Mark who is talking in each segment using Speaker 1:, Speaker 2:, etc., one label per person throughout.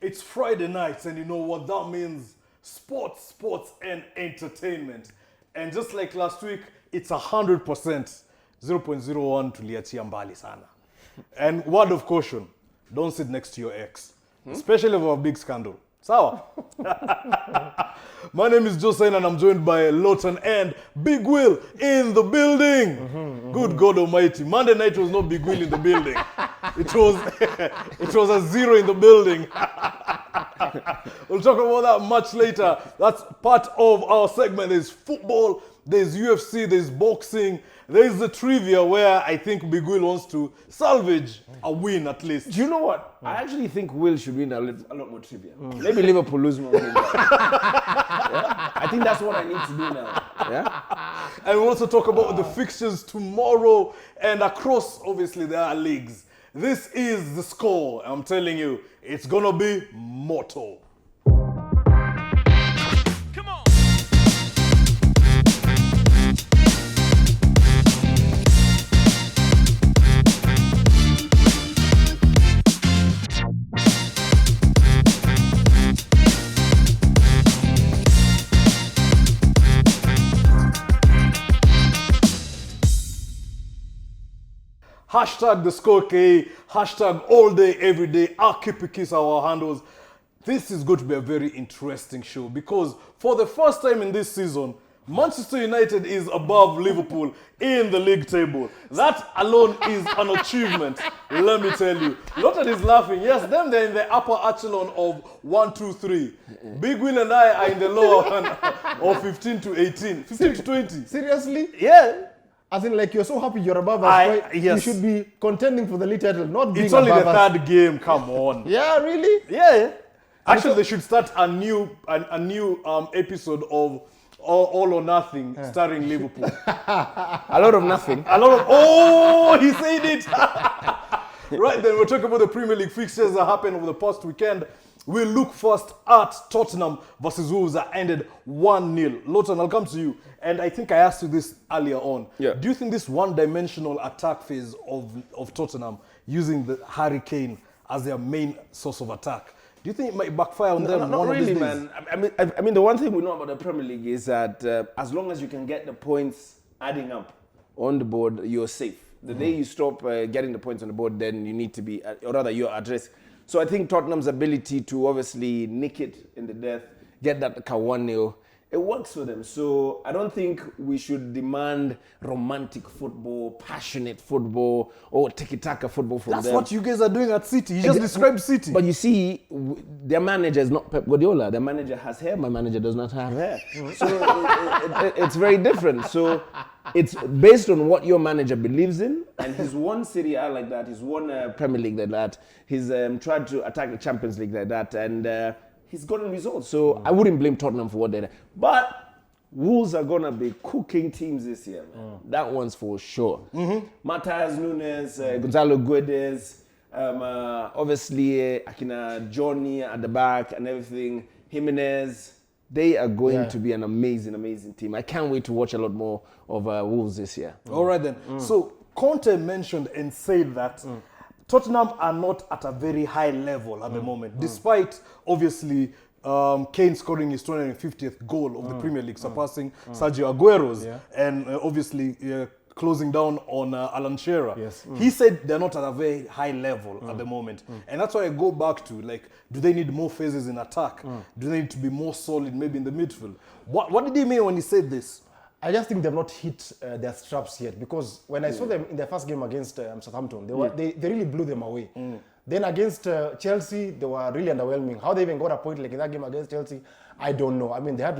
Speaker 1: It's Friday night, and you know what that means? Sports, and entertainment. And just like last week, it's 100%. 0.01 tuliachia mbali sana. And word of caution, don't sit next to your ex. Especially over a big scandal. Sawa? My name is Joe Saina and I'm joined by Lotan and Big Will in the building. Good God Almighty. Monday night was not Big Will in the building. It was a zero in the building. We'll talk about that much later. That's part of our segment. There's football, there's UFC, there's boxing, there's the trivia where I think Big Will wants to salvage a win at least.
Speaker 2: Do you know what? I actually think Will should win a lot more trivia. Maybe Liverpool lose more. Yeah? I think that's what I need to do now. Yeah?
Speaker 1: And we'll also talk about the fixtures tomorrow and across, obviously, there are leagues. This is the score. I'm telling you, it's going to be mortal. Hashtag the score K, hashtag all day, every day, Akipikis our handles. This is going to be a very interesting show because for the first time in this season, Manchester United is above Liverpool in the league table. That alone is an achievement, let me tell you. Lotan is laughing. Yes, them they're in the upper echelon of 1, 2, 3. Big Will and I are in the lower one of 15 to 18, 15 to 20.
Speaker 3: Seriously?
Speaker 1: Yeah.
Speaker 3: As in, like, you're so happy you're above us, right?
Speaker 1: Yes.
Speaker 3: You should be contending for the league title, not being
Speaker 1: It's only
Speaker 3: above
Speaker 1: the
Speaker 3: us.
Speaker 1: third game, come on.
Speaker 3: Yeah, really?
Speaker 1: Yeah. Actually, they should start a new episode of All or Nothing starring Liverpool.
Speaker 2: A lot of nothing.
Speaker 1: Oh, he said it. Right, then we'll talk about the Premier League fixtures that happened over the past weekend. We'll look first at Tottenham versus Wolves that ended 1-0. Lotan, I'll come to you. And I think I asked you this earlier on.
Speaker 2: Yeah.
Speaker 1: Do you think this one-dimensional attack phase of Tottenham, using the Harry Kane as their main source of attack, do you think it might backfire on them?
Speaker 2: Not
Speaker 1: one
Speaker 2: really,
Speaker 1: of these days?
Speaker 2: man. I mean, the one thing we know about the Premier League is that as long as you can get the points adding up on the board, you're safe. The day you stop getting the points on the board, then you need to be, or rather, you're at risk. So I think Tottenham's ability to obviously nick it in the death, get that 1-0, it works for them. So I don't think we should demand romantic football, passionate football, or tiki-taka football from them.
Speaker 1: That's what you guys are doing at City. You just described City.
Speaker 2: But you see, their manager is not Pep Guardiola. Their manager has hair. My manager does not have hair. So it's very different. So it's based on what your manager believes in. And he's won Serie A like that. He's won Premier League like that. He's tried to attack the Champions League like that. And he's gotten results. So I wouldn't blame Tottenham for what they did. But Wolves are going to be cooking teams this year, man. That one's for sure. Matthias Nunes, Gonzalo Guedes, obviously Akina Johnny at the back and everything. Jimenez. They are going to be an amazing, amazing team. I can't wait to watch a lot more of Wolves this year.
Speaker 1: All right then. So Conte mentioned and said that Tottenham are not at a very high level at the moment, despite obviously Kane scoring his 250th goal of the Premier League, surpassing Sergio Aguero's, and obviously closing down on Alan Shearer.
Speaker 3: Yes.
Speaker 1: He said they're not at a very high level at the moment. And that's why I go back to, like, do they need more phases in attack? Do they need to be more solid maybe in the midfield? What did he mean when he said this?
Speaker 3: I just think they've not hit their straps yet, because when I saw them in their first game against Southampton, they really blew them away. Then against Chelsea, they were really underwhelming. How they even got a point like in that game against Chelsea, I don't know. I mean, they had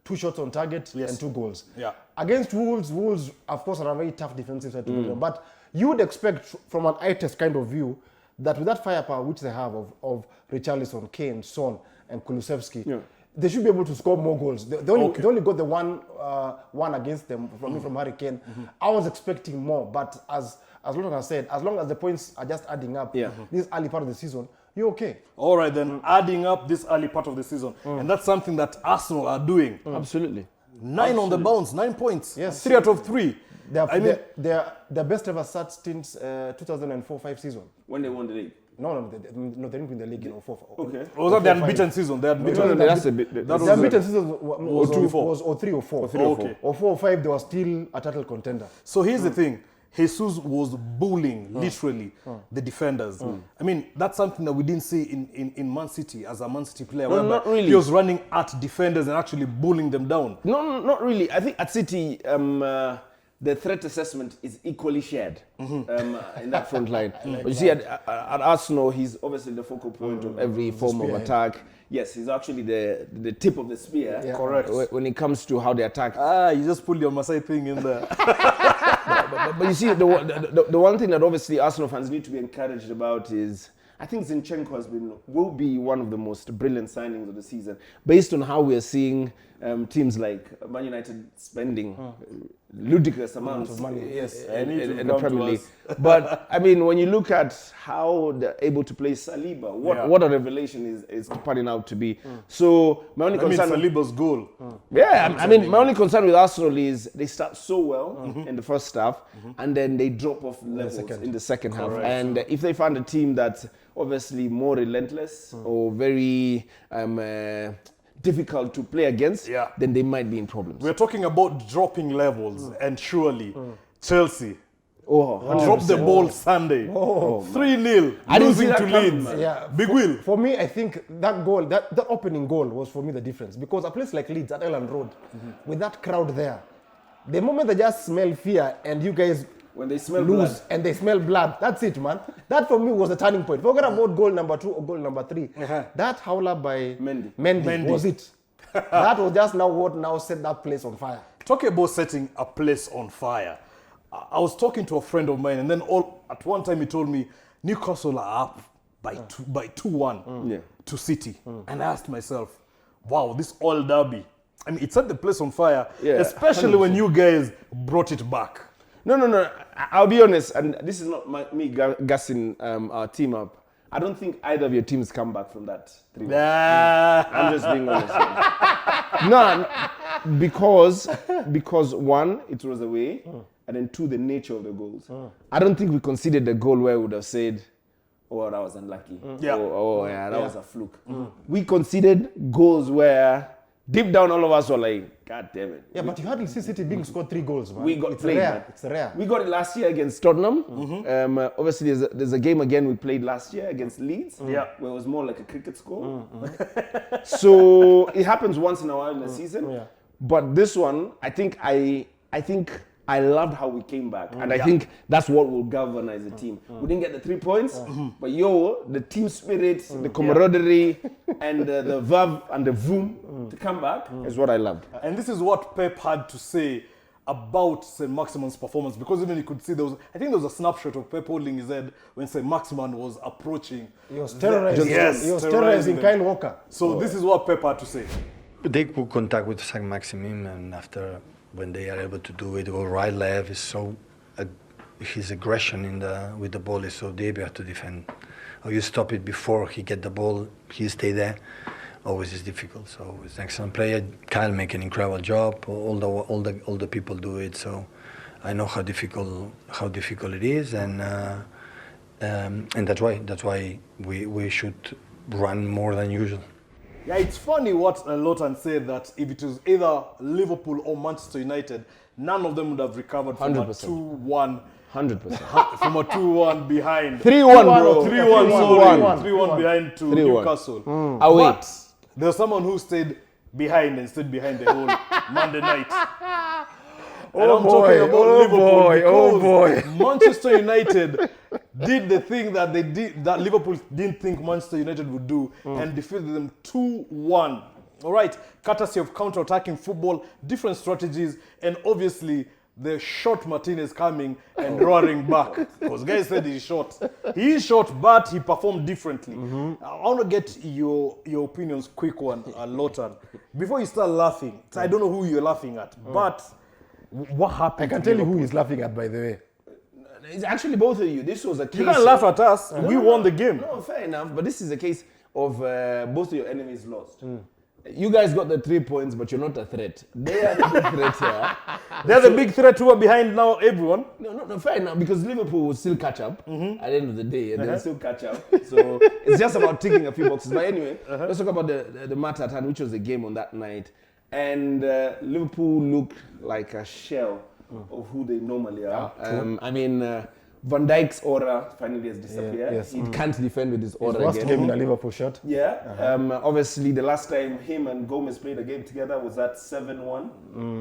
Speaker 3: 2 shots on target and 2 goals.
Speaker 1: Yeah.
Speaker 3: Against Wolves, of course, are a very tough defensive side to beat them. But you would expect, from an eye test kind of view, that with that firepower which they have of Richarlison, Kane, Son, and Kulusevski, they should be able to score more goals. They only got the one against them from Harry Kane. I was expecting more, but as Lotan has said, as long as the points are just adding up this early part of the season, you're okay.
Speaker 1: All right, then, adding up this early part of the season. And that's something that Arsenal are doing.
Speaker 2: Absolutely.
Speaker 1: 9 on the bounce, 9 points.
Speaker 3: Yes.
Speaker 1: 3 out of 3.
Speaker 3: They're best ever start since 2004-5 season.
Speaker 2: When they won the league.
Speaker 3: No, they didn't win the league in 04.
Speaker 2: Okay.
Speaker 1: Was that the unbeaten season? They had beaten.
Speaker 2: That's a bit.
Speaker 1: That
Speaker 3: The unbeaten season was
Speaker 1: 2-4.
Speaker 3: was 03 or 4.
Speaker 2: 03 or 4.
Speaker 1: Okay.
Speaker 3: Or 4 or 5, they were still a title contender.
Speaker 1: So here's the thing. Jesus was bullying, literally, the defenders. I mean, that's something that we didn't see in Man City as a Man City player.
Speaker 2: No,
Speaker 1: whereby
Speaker 2: not really.
Speaker 1: He was running at defenders and actually bullying them down.
Speaker 2: No, not really. I think at City, the threat assessment is equally shared in that front line. But you see, at Arsenal, he's obviously the focal point of every form of attack. Yes, he's actually the tip of the spear.
Speaker 3: Yeah.
Speaker 1: Correct.
Speaker 2: When it comes to how they attack.
Speaker 1: You just pulled your Masai thing in there.
Speaker 2: But you see, the one thing that obviously Arsenal fans need to be encouraged about is, I think Zinchenko will be one of the most brilliant signings of the season, based on how we are seeing teams like Man United spending ludicrous amounts
Speaker 3: of money.
Speaker 1: Yes,
Speaker 2: in the Premier League. But I mean, when you look at how they're able to play Saliba, what a revelation is panning out to be. So my only concern,
Speaker 1: Saliba's goal.
Speaker 2: I mean, my only concern with Arsenal is they start so well in the first half, and then they drop off levels in the second half. And if they find a team that's obviously more relentless or very difficult to play against, then they might be in problems.
Speaker 1: We're talking about dropping levels, and surely Chelsea
Speaker 2: Oh,
Speaker 1: dropped the ball Sunday. 3-0,
Speaker 2: I didn't see
Speaker 1: losing
Speaker 2: that
Speaker 1: to
Speaker 2: coming,
Speaker 1: Leeds.
Speaker 2: man.
Speaker 3: Yeah.
Speaker 1: Big Will.
Speaker 3: For me, I think that goal, that opening goal was for me the difference. Because a place like Leeds at Elland Road, with that crowd there, the moment they just smell fear and you guys
Speaker 2: when they smell
Speaker 3: lose
Speaker 2: blood.
Speaker 3: and they smell blood, that's it, man. That for me was the turning point. Forget about goal number 2 or goal number 3. That howler by Mendy was it. That was just what now set that place on fire.
Speaker 1: Talking about setting a place on fire. I was talking to a friend of mine, and then at one time he told me Newcastle are up by 2-1 to City. And I asked myself, wow, this all derby. I mean, it set the place on fire, especially 100%. When you guys brought it back.
Speaker 2: No. I'll be honest, and this is not me gassing our team up. I don't think either of your teams come back from that 3-1. I'm just being honest. No, because one, it was away, and then two, the nature of the goals. I don't think we conceded the goal where we would have said, oh, that was unlucky. That was a fluke. We conceded goals where deep down all of us were like, God damn it.
Speaker 3: Yeah, but you hardly see City being scored 3 goals, man.
Speaker 2: We got
Speaker 3: it's
Speaker 2: played,
Speaker 3: rare.
Speaker 2: man.
Speaker 3: It's rare.
Speaker 2: We got it last year against Tottenham. Obviously, there's a game again we played last year against Leeds, where it was more like a cricket score. So it happens once in a while in the season. Yeah. But this one, I think I loved how we came back, and I think that's what will galvanize the team. We didn't get the 3 points, but the team spirit, the camaraderie, and the verve and the vroom to come back is what I loved.
Speaker 1: And this is what Pep had to say about St. Maximin's performance, because even you could see I think there was a snapshot of Pep holding his head when St. Maximin was approaching.
Speaker 3: He was terrorizing.
Speaker 1: He
Speaker 3: was terrorizing Kyle Walker.
Speaker 1: So this is what Pep had to say.
Speaker 4: They put contact with St. Maximin, and after, when they are able to do it, go right, left, is so his aggression with the ball is so deep, you have to defend. Or you stop it before he get the ball, he stay there. Always is difficult. So he's an excellent player. Kyle make an incredible job. All the people do it. So I know how difficult it is, and that's why we should run more than usual.
Speaker 1: Yeah, it's funny what Lotan said, that if it was either Liverpool or Manchester United, none of them would have recovered from
Speaker 2: 100%.
Speaker 1: a 2-1.
Speaker 2: 100%.
Speaker 1: From a 2-1 behind.
Speaker 2: 3-1, bro.
Speaker 1: 3-1 behind to
Speaker 2: 3-1.
Speaker 1: Newcastle.
Speaker 2: Away.
Speaker 1: But there's someone who stayed behind and stood behind the whole Monday night. And I'm talking about Liverpool. Manchester United did the thing that they did, that Liverpool didn't think Manchester United would do, and defeated them 2-1. All right, courtesy of counter-attacking football, different strategies, and obviously the short Martinez coming and roaring back. Because guys said he's short. He is short, but he performed differently. I want to get your opinions, quick one, Lotan. Before you start laughing, I don't know who you're laughing at, but what happened?
Speaker 3: I can tell you who he's laughing at, by the way.
Speaker 2: It's actually both of you. This was a case.
Speaker 1: You can't laugh at us. We won the game.
Speaker 2: No, fair enough. But this is a case of both of your enemies lost. You guys got the 3 points, but you're not a threat. They are the big threat here.
Speaker 1: They're the big threat who are behind now everyone.
Speaker 2: No, fair enough, because Liverpool will still catch up at the end of the day, and they'll still catch up. So it's just about ticking a few boxes. But anyway, let's talk about the matter at hand, which was the game on that night. And Liverpool looked like a shell of who they normally are. I mean, Van Dijk's aura finally has disappeared.
Speaker 3: Yes.
Speaker 2: He can't defend with his aura
Speaker 3: Last
Speaker 2: again.
Speaker 3: game in a Liverpool shirt.
Speaker 2: Yeah. Obviously, the last time him and Gomez played a game together was that 7-1.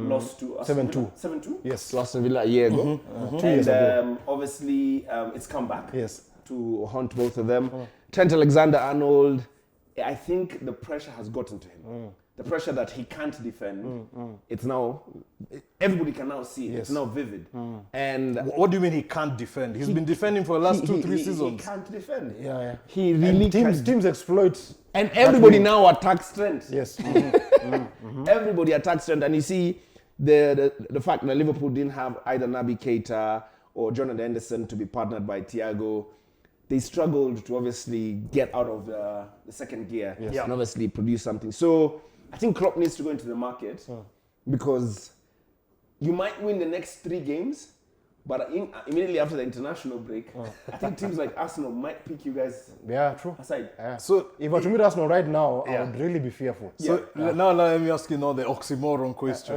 Speaker 2: Lost to Aston
Speaker 3: 7-2.
Speaker 2: 7-2?
Speaker 3: Yes.
Speaker 2: To Aston Villa a year ago.
Speaker 3: 2 years ago.
Speaker 2: Obviously, it's come back
Speaker 3: Yes.
Speaker 2: to haunt both of them. Trent Alexander-Arnold, I think the pressure has gotten to him. The pressure that he can't defend, it's now, everybody can now see it.
Speaker 3: Yes.
Speaker 2: It's now vivid. And
Speaker 1: What do you mean he can't defend? He's been defending for the last 2-3 seasons.
Speaker 2: He can't defend.
Speaker 3: Yeah.
Speaker 2: He really can't.
Speaker 3: Teams exploit.
Speaker 2: And everybody now attacks Trent.
Speaker 3: Yes.
Speaker 2: Everybody attacks Trent. And you see the fact that Liverpool didn't have either Naby Keita or Jonathan Henderson to be partnered by Thiago. They struggled to obviously get out of the second gear and obviously produce something. So I think Klopp needs to go into the market because you might win the next 3 games, but immediately after the international break, I think teams like Arsenal might pick you guys
Speaker 3: Yeah, true.
Speaker 2: aside.
Speaker 3: Yeah.
Speaker 1: So
Speaker 3: If I were to meet Arsenal right now, I would really be fearful.
Speaker 1: So now let me ask you now the oxymoron question.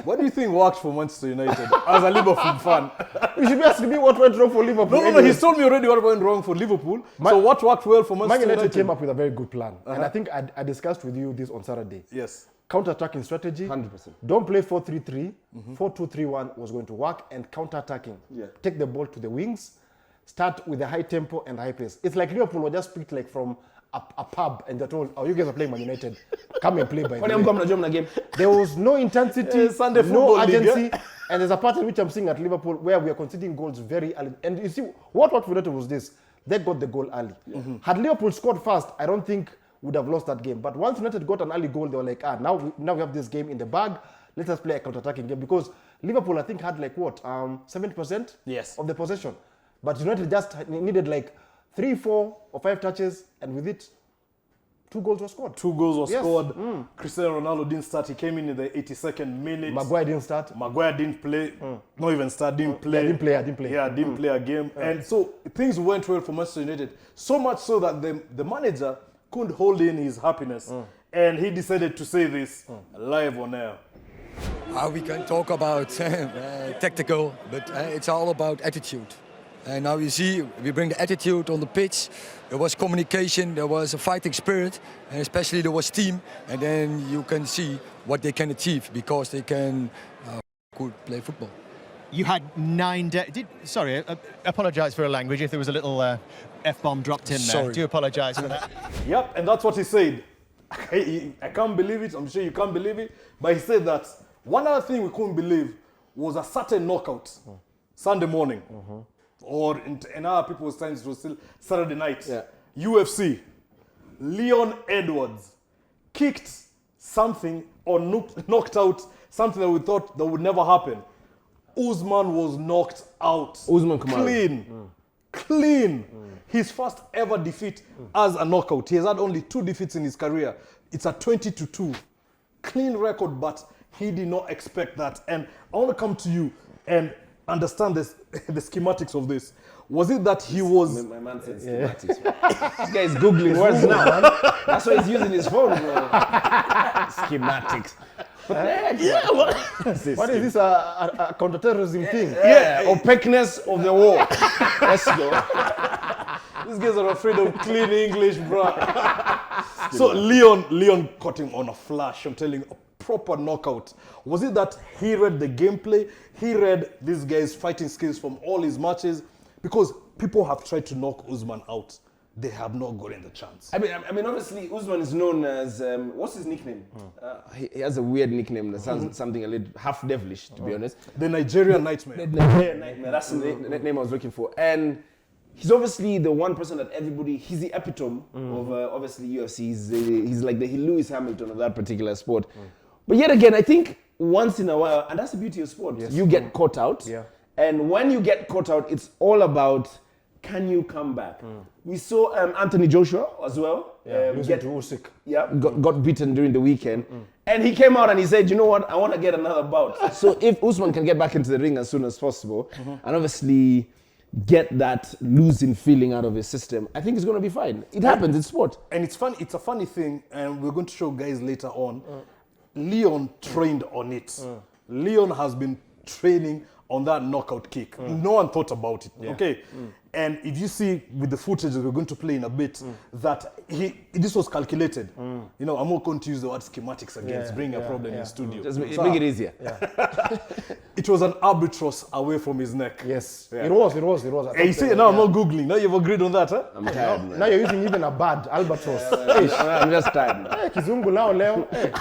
Speaker 1: What do you think worked for Manchester United as a Liverpool fan?
Speaker 3: You should be asking me what went wrong for Liverpool.
Speaker 1: No, he's told me already what went wrong for Liverpool. So what worked well for
Speaker 3: Man
Speaker 1: Manchester
Speaker 3: United
Speaker 1: United?
Speaker 3: came up with a very good plan. And I think I discussed with you this on Saturday.
Speaker 1: Yes.
Speaker 3: Counter-attacking strategy.
Speaker 2: 100%.
Speaker 3: Don't play 4-3-3. 4-2-3-1 was going to work. And counter-attacking.
Speaker 2: Yeah.
Speaker 3: Take the ball to the wings. Start with a high tempo and high pace. It's like Liverpool were just picked like from a pub and they're told, oh, you guys are playing Man United. Come and play by the way. There was no intensity,
Speaker 1: Sunday
Speaker 3: no
Speaker 1: football league,
Speaker 3: urgency. And there's a pattern which I'm seeing at Liverpool where we are conceding goals very early. And you see, what for United was this? They got the goal early. Had Liverpool scored fast, I don't think would have lost that game. But once United got an early goal, they were like, now we have this game in the bag. Let us play a counter-attacking game. Because Liverpool, I think, had like what, 70% of the possession. But United just needed like 3, 4, or 5 touches, and with it, 2 goals were scored.
Speaker 1: 2 goals were scored. Cristiano Ronaldo didn't start. He came in the 82nd minute.
Speaker 3: Maguire didn't start.
Speaker 1: Maguire didn't play. Not even start. Didn't play.
Speaker 3: Didn't play.
Speaker 1: Yeah, didn't play a game. And so things went well for Manchester United. So much so that the manager couldn't hold in his happiness. And he decided to say this live on air.
Speaker 5: We can talk about tactical, but it's all about attitude. And now you see, we bring the attitude on the pitch. There was communication, there was a fighting spirit, and especially there was team. And then you can see what they can achieve because they can could play football.
Speaker 6: You had 9 days. Sorry, apologise for a language if there was a little F-bomb dropped in there.
Speaker 5: Sorry.
Speaker 6: Do apologise for that.
Speaker 1: Yep, and that's what he said. I can't believe it. I'm sure you can't believe it. But he said that one other thing we couldn't believe was a certain knockout Sunday morning. Or in other people's times, it was still Saturday night. UFC. Leon Edwards kicked something or knocked out something that we thought that would never happen. Usman was knocked out.
Speaker 2: Usman Kamaru.
Speaker 1: Clean. His first ever defeat as a knockout. He has had only 2 defeats in his career. It's a 20-2. Clean record, but he did not expect that. And I want to come to you and understand this, the schematics of this. Was it that he was...
Speaker 2: My man said schematics. This guy is Googling words now. That's why he's using his phone, bro. Schematics.
Speaker 3: What is this, a counter-terrorism thing?
Speaker 2: Opaqueness of the war. Let's go.
Speaker 1: These guys are afraid of clean English, bro. So Leon caught him on a flash. I'm telling you, a proper knockout. Was it that he read the gameplay? He read this guy's fighting skills from all his matches? Because people have tried to knock Usman out. They have not gotten the chance.
Speaker 2: I mean, obviously, Usman is known as, what's his nickname? He has a weird nickname that sounds something a little half devilish, to be honest.
Speaker 1: The Nigerian Nightmare.
Speaker 2: The Nigerian Nightmare, that's the name I was looking for. And he's obviously the one person that everybody, he's the epitome of obviously UFC. He's like the Lewis Hamilton of that particular sport. But yet again, I think once in a while, and that's the beauty of sport, you get caught out. And when you get caught out, it's all about can you come back? We saw Anthony Joshua as well.
Speaker 3: Losing to Usyk.
Speaker 2: Yeah, got beaten during the weekend. And he came out and he said, you know what, I want to get another bout. So if Usman can get back into the ring as soon as possible, and obviously get that losing feeling out of his system, I think it's going to be fine. It happens, it's sport.
Speaker 1: And it's fun. It's a funny thing, and we're going to show guys later on. Leon trained on it. Leon has been training on that knockout kick. No one thought about it. Okay. And if you see with the footage that we're going to play in a bit, that this was calculated. You know, I'm not going to use the word schematics again. It's bringing a problem in the studio.
Speaker 2: Just make it easier.
Speaker 1: It was an albatross away from his neck.
Speaker 3: Yes, it was.
Speaker 1: Hey, you see, now I'm not Googling. Now you've agreed on that, huh?
Speaker 2: I'm tired, man.
Speaker 3: Now you're using even a bad albatross.
Speaker 2: I'm just tired, man.
Speaker 3: Hey, Kizungu now, Leo. Hey.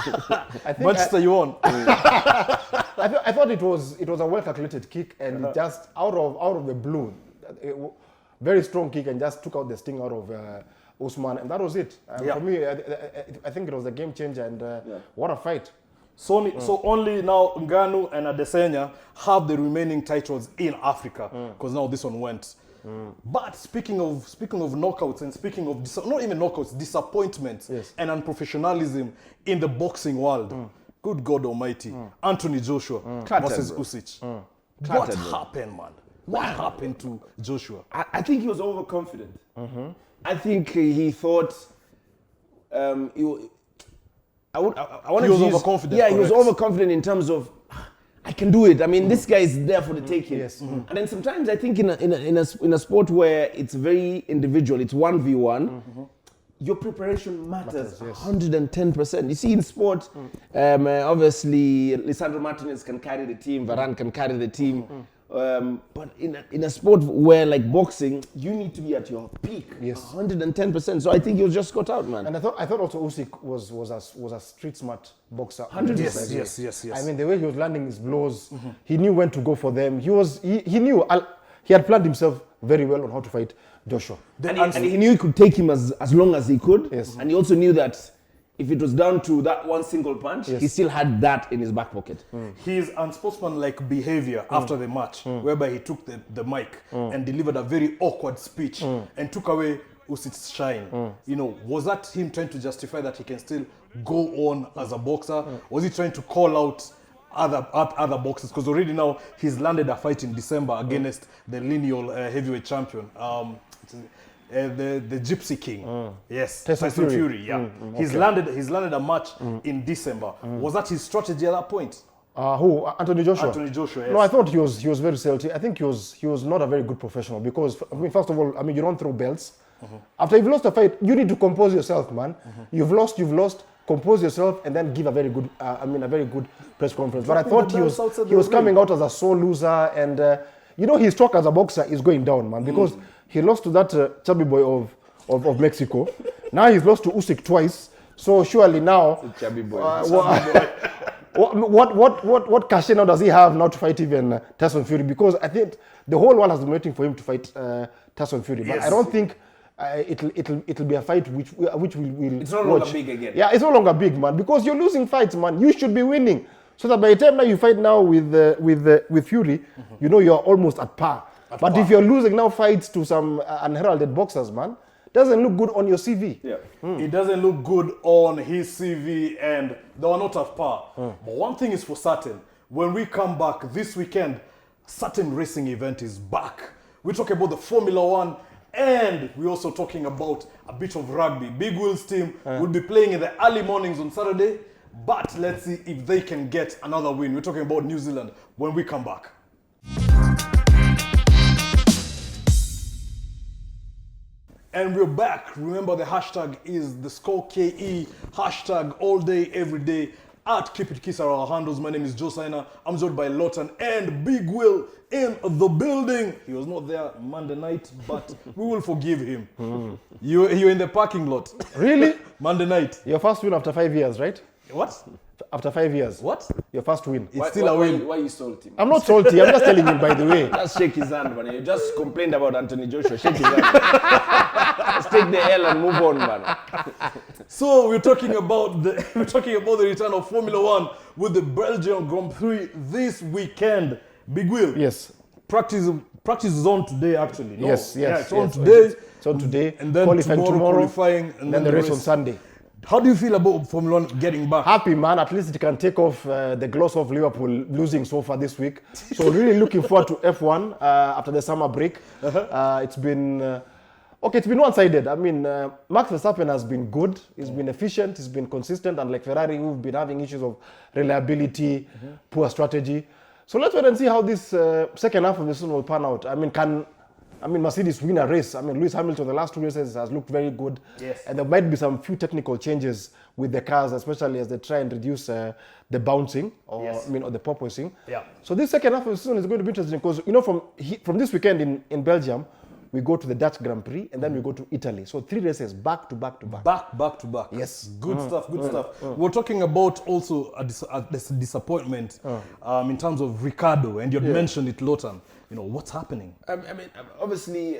Speaker 3: I think
Speaker 1: Manchester, you won.
Speaker 3: I thought it was a well calculated kick, and it just out of the blue, very strong kick, and just took out the sting out of Usman, and that was it. For me, I think it was a game changer, and what a fight.
Speaker 1: So only now Ngannou and Adesanya have the remaining titles in Africa, because now this one went. But speaking of knockouts, and speaking of not even knockouts, disappointments and unprofessionalism in the boxing world. Good God Almighty, Anthony Joshua versus Usyk. What happened, man? What happened to Joshua?
Speaker 2: I think he was overconfident. I think he thought he was
Speaker 1: overconfident.
Speaker 2: Yeah, he was overconfident in terms of, I can do it. I mean, this guy is there for the taking.
Speaker 3: Yes.
Speaker 2: And then sometimes I think in a sport where it's very individual, it's 1v1, your preparation matters 110%. You see, in sport, obviously, Lisandro Martinez can carry the team, Varane can carry the team. But in a sport where, like boxing, you need to be at your peak, 110%. So I think he was just got out, man.
Speaker 3: And I thought also Usyk was a street smart boxer.
Speaker 2: 100%.
Speaker 1: Yes.
Speaker 3: I mean, the way he was landing his blows, he knew when to go for them. He knew he had planned himself very well on how to fight Joshua.
Speaker 2: And he knew he could take him as long as he could.
Speaker 3: Yes.
Speaker 2: And he also knew that if it was down to that one single punch, he still had that in his back pocket.
Speaker 1: His unsportsmanlike behavior after the match, whereby he took the mic and delivered a very awkward speech and took away Usyk's shine. You know, was that him trying to justify that he can still go on as a boxer? Was he trying to call out other boxers? Because already now he's landed a fight in December against the lineal heavyweight champion. The Gypsy King, yes, Tyson Fury. He's landed a match in December. Was that his strategy at that point?
Speaker 3: Who? Anthony Joshua?
Speaker 1: Anthony Joshua, yes.
Speaker 3: No, I thought he was very salty. I think he was not a very good professional because, I mean, first of all, I mean, you don't throw belts. After you've lost a fight, you need to compose yourself, man. You've lost. Compose yourself and then give a very good, a very good press conference. But I thought he was coming out as a sore loser, and you know, his stock as a boxer is going down, man, because he lost to that chubby boy of Mexico. Now he's lost to Usyk twice. So surely now,
Speaker 2: chubby boy.
Speaker 3: What cash now does he have now to fight even Tyson Fury? Because I think the whole world has been waiting for him to fight Tyson Fury. But I don't think it'll be a fight which we'll
Speaker 2: It's no longer big again.
Speaker 3: Yeah, it's no longer big, man, because you're losing fights, man. You should be winning. So that by the time now you fight now with Fury, you know you're almost at par. But if you're losing now fights to some unheralded boxers, man, doesn't look good on your CV.
Speaker 2: Yeah.
Speaker 1: It doesn't look good on his CV, and they were not at par. But one thing is for certain, when we come back this weekend, certain racing event is back. We talk about the Formula One, and we're also talking about a bit of rugby. Big Will's team will be playing in the early mornings on Saturday, but let's see if they can get another win. We're talking about New Zealand when we come back. And we're back. Remember, the hashtag is the ScoreKE, hashtag all day, every day, at Keep It Kiss are our handles. My name is Joe Saina. I'm joined by Lotan and Big Will in the building. He was not there Monday night, but we will forgive him. You're in the parking lot.
Speaker 3: Really?
Speaker 1: Monday night.
Speaker 3: Your first win after 5 years, right?
Speaker 1: What?
Speaker 3: After 5 years.
Speaker 1: What?
Speaker 3: Your first win.
Speaker 1: It's still a win.
Speaker 2: Why you salty?
Speaker 3: I'm not salty. I'm just telling you, by the way.
Speaker 2: Just shake his hand, man. You just complained about Anthony Joshua. Shake his hand. Just take the L and move on, man.
Speaker 1: So we're talking about the return of Formula One with the Belgian Grand Prix this weekend. Big Will.
Speaker 3: Yes.
Speaker 1: Practice Practice is on today, actually. No?
Speaker 3: Yes, yes.
Speaker 1: Yeah, it's on
Speaker 3: yes.
Speaker 1: today.
Speaker 3: It's on today.
Speaker 1: And then
Speaker 3: qualifying tomorrow,
Speaker 1: qualifying,
Speaker 3: and then the race on Sunday.
Speaker 1: How do you feel about Formula 1 getting back?
Speaker 3: Happy, man. At least it can take off the gloss of Liverpool losing so far this week. So really looking forward to F1 after the summer break. It's been it's been one-sided. I mean, Max Verstappen has been good. He's been efficient. He's been consistent. And like Ferrari, who've been having issues of reliability, poor strategy. So let's wait and see how this second half of the season will pan out. I mean, Mercedes win a race. I mean, Lewis Hamilton, the last 2 races has looked very good.
Speaker 1: Yes.
Speaker 3: And there might be some few technical changes with the cars, especially as they try and reduce the bouncing or or the porpoising.
Speaker 1: Yeah.
Speaker 3: So this second half of the season is going to be interesting because, from this weekend in Belgium, we go to the Dutch Grand Prix and then we go to Italy. So 3 races back to back to back.
Speaker 1: Back to back.
Speaker 3: Yes.
Speaker 1: Good stuff, good stuff. We're talking about also a disappointment in terms of Ricardo, and you mentioned it, Lotan. What's happening?
Speaker 2: Obviously,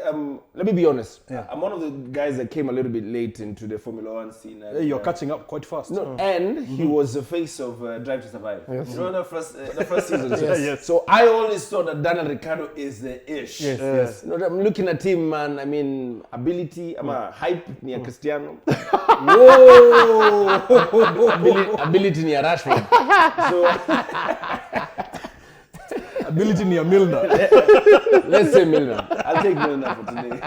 Speaker 2: let me be honest.
Speaker 1: Yeah.
Speaker 2: I'm one of the guys that came a little bit late into the Formula 1 scene. And,
Speaker 1: You're catching up quite fast.
Speaker 2: No, and he was the face of Drive to Survive.
Speaker 3: Yes.
Speaker 2: You know the first season.
Speaker 1: Yes.
Speaker 2: So I always thought that Daniel Ricciardo is the ish.
Speaker 3: Yes.
Speaker 2: I'm looking at him, man. I mean, ability. I'm a hype near Cristiano.
Speaker 1: Whoa!
Speaker 2: Ability near Rashford. So
Speaker 1: Ability near Milner.
Speaker 2: let's say Milner. I'll take Milner for today.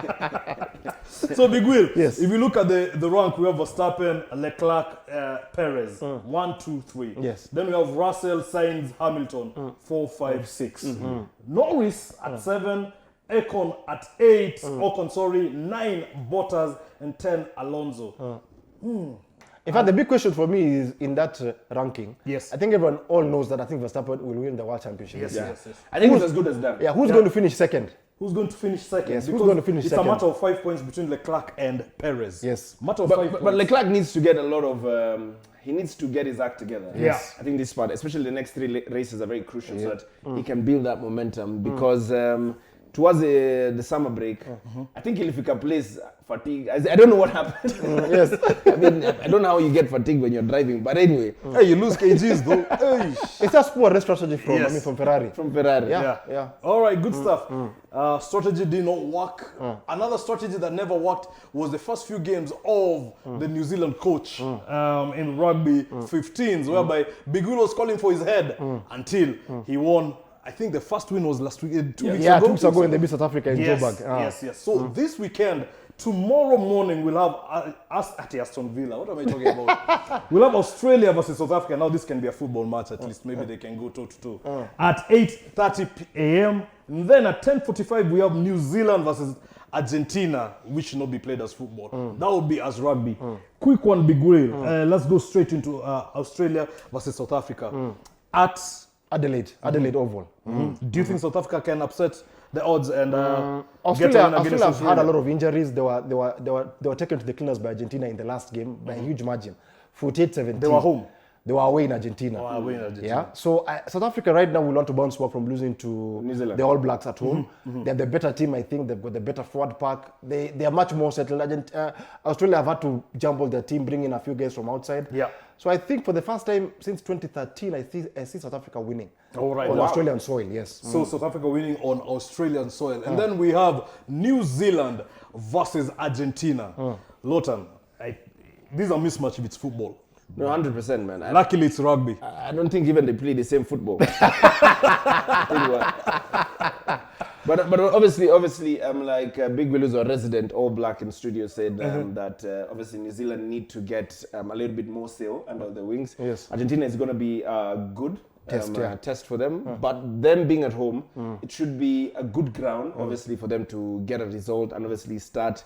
Speaker 1: So Big Will,
Speaker 3: Yes.
Speaker 1: if you look at the rank, we have Verstappen, Leclerc, Perez, 1, 2, 3.
Speaker 3: Yes.
Speaker 1: Then we have Russell, Sainz, Hamilton, 4, 5, 6. Norris at 7, Ocon at 8, Ocon, sorry, 9, Bottas, and 10, Alonso.
Speaker 3: In fact, the big question for me is in that ranking.
Speaker 1: Yes.
Speaker 3: I think everyone all knows that I think Verstappen will win the World Championship.
Speaker 1: Yes,
Speaker 3: Yeah.
Speaker 1: yes.
Speaker 2: I think it's as good as done.
Speaker 3: Yeah, who's going to finish second?
Speaker 1: Who's going to finish second?
Speaker 3: Yes, who's
Speaker 1: Because
Speaker 3: going to finish
Speaker 1: it's
Speaker 3: second?
Speaker 1: a matter of 5 points between Leclerc and Perez.
Speaker 3: Yes.
Speaker 1: Matter of 5 points.
Speaker 2: But Leclerc needs to get a lot of. He needs to get his act together.
Speaker 1: Yes.
Speaker 2: I think this part, especially the next 3 races, are very crucial so that he can build that momentum. Because towards the summer break, I think if he can place fatigue, I don't know what happened.
Speaker 3: Yes.
Speaker 2: I mean, I don't know how you get fatigue when you're driving. But anyway,
Speaker 1: Hey, you lose kgs though. Hey.
Speaker 3: It's a poor race strategy from
Speaker 1: Yes.
Speaker 3: from Ferrari.
Speaker 2: from Ferrari.
Speaker 3: Yeah.
Speaker 1: All right, good stuff. Strategy did not work. Another strategy that never worked was the first few games of the New Zealand coach in rugby 15s, whereby Big Will was calling for his head until he won. I think the first win was last week, 2 weeks
Speaker 3: Yeah,
Speaker 1: ago.
Speaker 3: 2 weeks ago in the South Africa in
Speaker 1: Yes,
Speaker 3: Joburg.
Speaker 1: yes. So this weekend, tomorrow morning, we'll have us at Aston Villa. What am I talking about? We'll have Australia versus South Africa. Now this can be a football match at least. Maybe they can go toe to toe. At 8:30 a.m. And then at 10:45 we have New Zealand versus Argentina, which should not be played as football. That would be as rugby. Quick one, Big Will. Let's go straight into Australia versus South Africa. At
Speaker 3: Adelaide Oval.
Speaker 1: do you think South Africa can upset the odds and
Speaker 3: Australia
Speaker 1: get a win against
Speaker 3: have had a
Speaker 1: Australia?
Speaker 3: lot of injuries. They were taken to the cleaners by Argentina in the last game by a huge margin, 48-17.
Speaker 1: They were home.
Speaker 3: They were away in Argentina.
Speaker 1: Away in Argentina.
Speaker 3: Yeah. So South Africa right now will want to bounce back from losing to
Speaker 2: New Zealand.
Speaker 3: the All Blacks at home. They're the better team, I think. They've got the better forward pack. They are much more settled. Australia have had to jumble their team, bring in a few guys from outside.
Speaker 1: Yeah.
Speaker 3: So I think for the first time since 2013, I see South Africa winning
Speaker 1: All right.
Speaker 3: on
Speaker 1: Wow.
Speaker 3: Australian soil. Yes.
Speaker 1: So South Africa winning on Australian soil. And then we have New Zealand versus Argentina. Lotan, these are mismatch if it's football.
Speaker 2: No, 100%, man.
Speaker 1: Luckily it's rugby.
Speaker 2: I don't think even they play the same football. But obviously, like Big Will, who's a resident All Black in studio, said that obviously New Zealand need to get a little bit more sail under the wings.
Speaker 3: Yes.
Speaker 2: Argentina is going to be a good test for them, but them being at home, it should be a good ground, obviously, for them to get a result and obviously start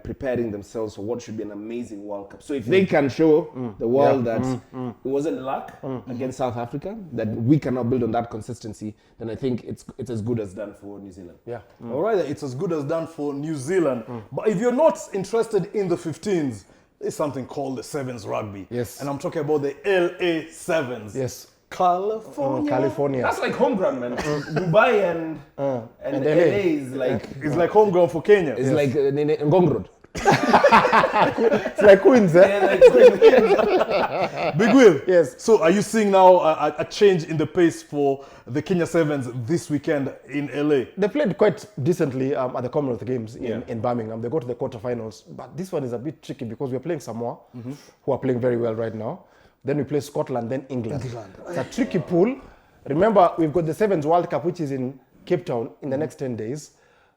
Speaker 2: preparing themselves for what should be an amazing World Cup. So if they can show the world that it wasn't luck against South Africa, that we cannot build on that consistency, then I think it's as good as done for New Zealand.
Speaker 3: Yeah.
Speaker 1: All right, it's as good as done for New Zealand. But if you're not interested in the 15s, there's something called the Sevens rugby.
Speaker 3: Yes.
Speaker 1: And I'm talking about the LA Sevens.
Speaker 3: Yes.
Speaker 1: California.
Speaker 3: California.
Speaker 2: That's like home ground, man. Dubai and LA is like
Speaker 1: It's like home ground for Kenya.
Speaker 2: it's like Ngong Road.
Speaker 3: It's like Queens, eh?
Speaker 1: Big Will.
Speaker 3: Yes.
Speaker 1: So are you seeing now a change in the pace for the Kenya Sevens this weekend in LA?
Speaker 3: They played quite decently at the Commonwealth Games in Birmingham. They got to the quarterfinals, but this one is a bit tricky because we're playing Samoa, who are playing very well right now. Then we play Scotland, then England. It's a tricky pool. Remember, we've got the Sevens World Cup, which is in Cape Town in the next 10 days.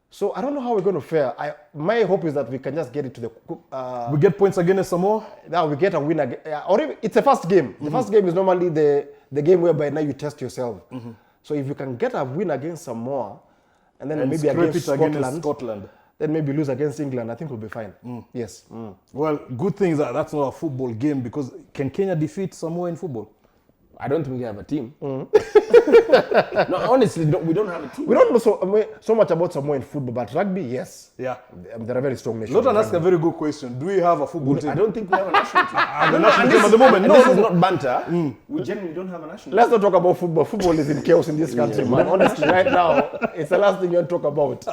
Speaker 3: So I don't know how we're going to fare. My hope is that we can just get it to the...
Speaker 1: We get points against Samoa?
Speaker 3: Now we get a win again. Or even, it's a first game. The first game is normally the game whereby now you test yourself. So if you can get a win against Samoa, and then maybe against Scotland, then maybe lose against England, I think we'll be fine. Yes.
Speaker 1: Well, good thing is that that's not a football game, because can Kenya defeat Samoa in football?
Speaker 2: I don't think we have a team. No, honestly, we don't have a team.
Speaker 3: We don't know so much about Samoa in football, but rugby, yes.
Speaker 1: Yeah.
Speaker 3: They're a very strong nation.
Speaker 1: Lotan asked a very good question. Do we have a football team?
Speaker 2: I don't think we have a national team.
Speaker 1: The national team at the moment.
Speaker 2: This is not banter. We genuinely don't have a national team.
Speaker 3: Let's not talk about football. Football is in chaos in this country, man. Honestly, right now, it's the last thing you want to talk about.